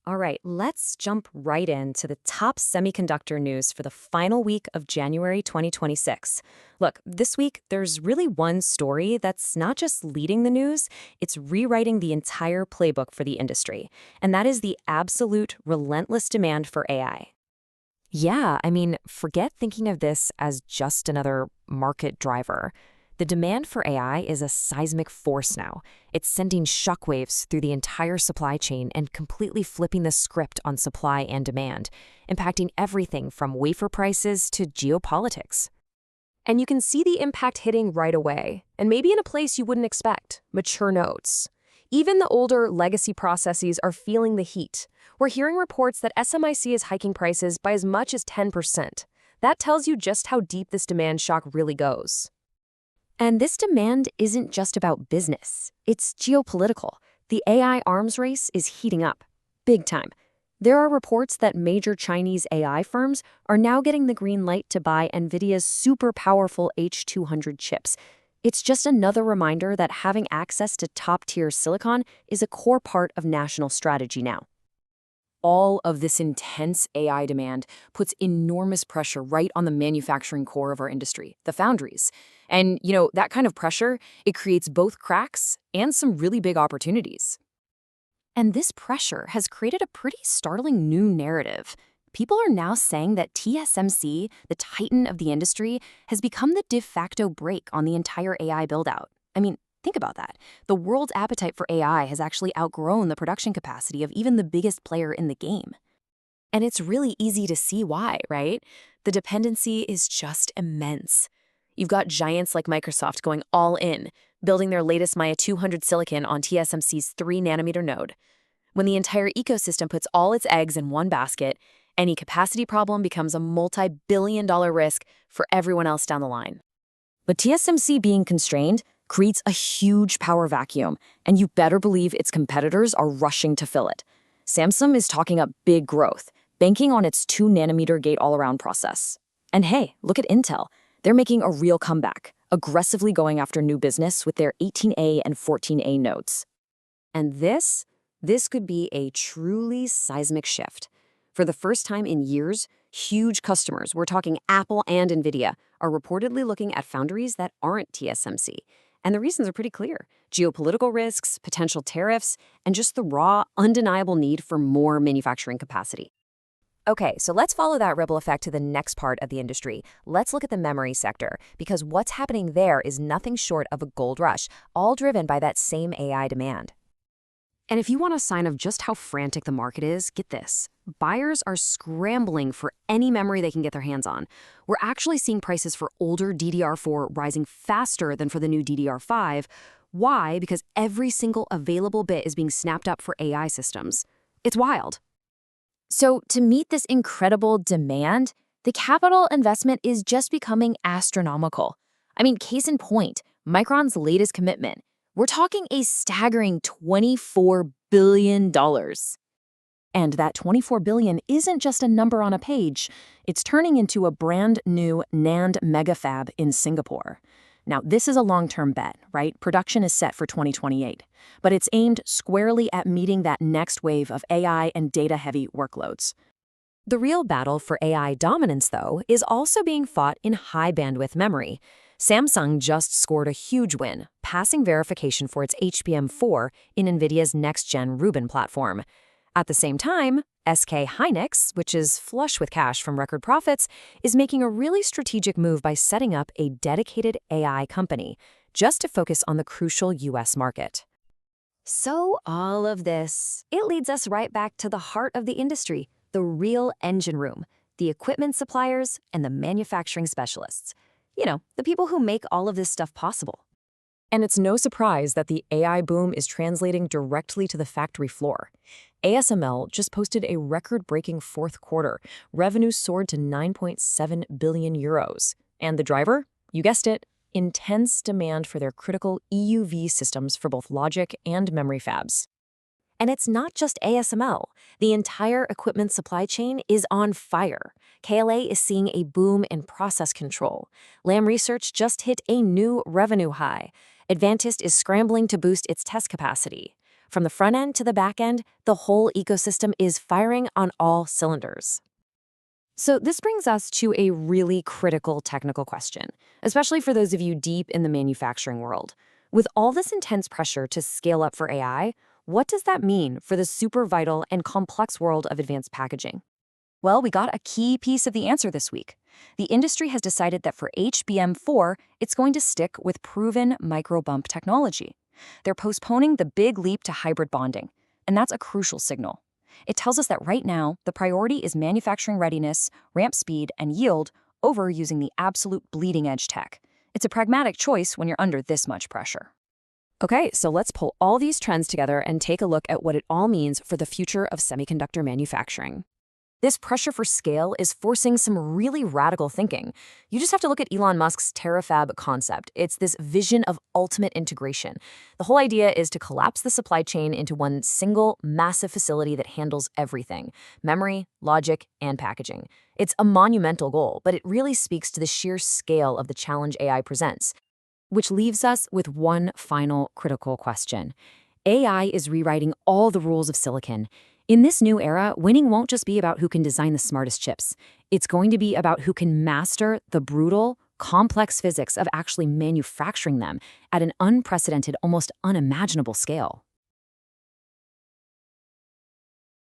All right, let's jump right into the top semiconductor news for the final week of January 2026. Look, this week, there's really one story that's not just leading the news, it's rewriting the entire playbook for the industry. And that is the absolute relentless demand for AI. Yeah, forget thinking of this as just another market driver. The demand for AI is a seismic force now. It's sending shockwaves through the entire supply chain and completely flipping the script on supply and demand, impacting everything from wafer prices to geopolitics. And you can see the impact hitting right away, and maybe in a place you wouldn't expect, mature nodes. Even the older legacy processes are feeling the heat. We're hearing reports that SMIC is hiking prices by as much as 10%. That tells you just how deep this demand shock really goes. And this demand isn't just about business. It's geopolitical. The AI arms race is heating up. Big time. There are reports that major Chinese AI firms are now getting the green light to buy NVIDIA's super powerful H200 chips. It's just another reminder that having access to top-tier silicon is a core part of national strategy now. All of this intense AI demand puts enormous pressure right on the manufacturing core of our industry, the foundries. And, that kind of pressure, it creates both cracks and some really big opportunities. And this pressure has created a pretty startling new narrative. People are now saying that TSMC, the titan of the industry, has become the de facto brake on the entire AI build-out. Think about that. The world's appetite for AI has actually outgrown the production capacity of even the biggest player in the game. And it's really easy to see why, right? The dependency is just immense. You've got giants like Microsoft going all in, building their latest Maya 200 silicon on TSMC's 3-nanometer node. When the entire ecosystem puts all its eggs in one basket, any capacity problem becomes a multi-billion-dollar risk for everyone else down the line. But TSMC being constrained creates a huge power vacuum, and you better believe its competitors are rushing to fill it. Samsung is talking up big growth, banking on its 2-nanometer gate-all-around process. And hey, look at Intel. They're making a real comeback, aggressively going after new business with their 18A and 14A nodes. And this could be a truly seismic shift. For the first time in years, huge customers, we're talking Apple and NVIDIA, are reportedly looking at foundries that aren't TSMC. And the reasons are pretty clear. Geopolitical risks, potential tariffs, and just the raw, undeniable need for more manufacturing capacity. Okay, so let's follow that ripple effect to the next part of the industry. Let's look at the memory sector, because what's happening there is nothing short of a gold rush, all driven by that same AI demand. And if you want a sign of just how frantic the market is, get this. Buyers are scrambling for any memory they can get their hands on. We're actually seeing prices for older DDR4 rising faster than for the new DDR5. Why? Because every single available bit is being snapped up for AI systems. It's wild. So to meet this incredible demand, the capital investment is just becoming astronomical. Case in point, Micron's latest commitment. We're talking a staggering $24 billion. And that $24 billion isn't just a number on a page. It's turning into a brand new NAND megafab in Singapore. Now, this is a long-term bet, right? Production is set for 2028, but it's aimed squarely at meeting that next wave of AI and data-heavy workloads. The real battle for AI dominance, though, is also being fought in high-bandwidth memory. Samsung just scored a huge win, passing verification for its HBM4 in NVIDIA's next-gen Rubin platform. At the same time, SK Hynix, which is flush with cash from record profits, is making a really strategic move by setting up a dedicated AI company, just to focus on the crucial US market. So all of this, it leads us right back to the heart of the industry, the real engine room, the equipment suppliers, and the manufacturing specialists. The people who make all of this stuff possible. And it's no surprise that the AI boom is translating directly to the factory floor. ASML just posted a record-breaking fourth quarter. Revenue soared to 9.7 billion euros. And the driver? You guessed it, intense demand for their critical EUV systems for both logic and memory fabs. And it's not just ASML. The entire equipment supply chain is on fire. KLA is seeing a boom in process control. Lam Research just hit a new revenue high. Advantest is scrambling to boost its test capacity. From the front end to the back end, the whole ecosystem is firing on all cylinders. So this brings us to a really critical technical question, especially for those of you deep in the manufacturing world. With all this intense pressure to scale up for AI, what does that mean for the super vital and complex world of advanced packaging? Well, we got a key piece of the answer this week. The industry has decided that for HBM4, it's going to stick with proven microbump technology. They're postponing the big leap to hybrid bonding, and that's a crucial signal. It tells us that right now, the priority is manufacturing readiness, ramp speed, and yield over using the absolute bleeding edge tech. It's a pragmatic choice when you're under this much pressure. Okay, so let's pull all these trends together and take a look at what it all means for the future of semiconductor manufacturing. This pressure for scale is forcing some really radical thinking. You just have to look at Elon Musk's terafab concept. It's this vision of ultimate integration. The whole idea is to collapse the supply chain into one single massive facility that handles everything: memory, logic, and packaging. It's a monumental goal, but it really speaks to the sheer scale of the challenge AI presents. Which leaves us with one final critical question. AI is rewriting all the rules of silicon. In this new era, winning won't just be about who can design the smartest chips. It's going to be about who can master the brutal, complex physics of actually manufacturing them at an unprecedented, almost unimaginable scale.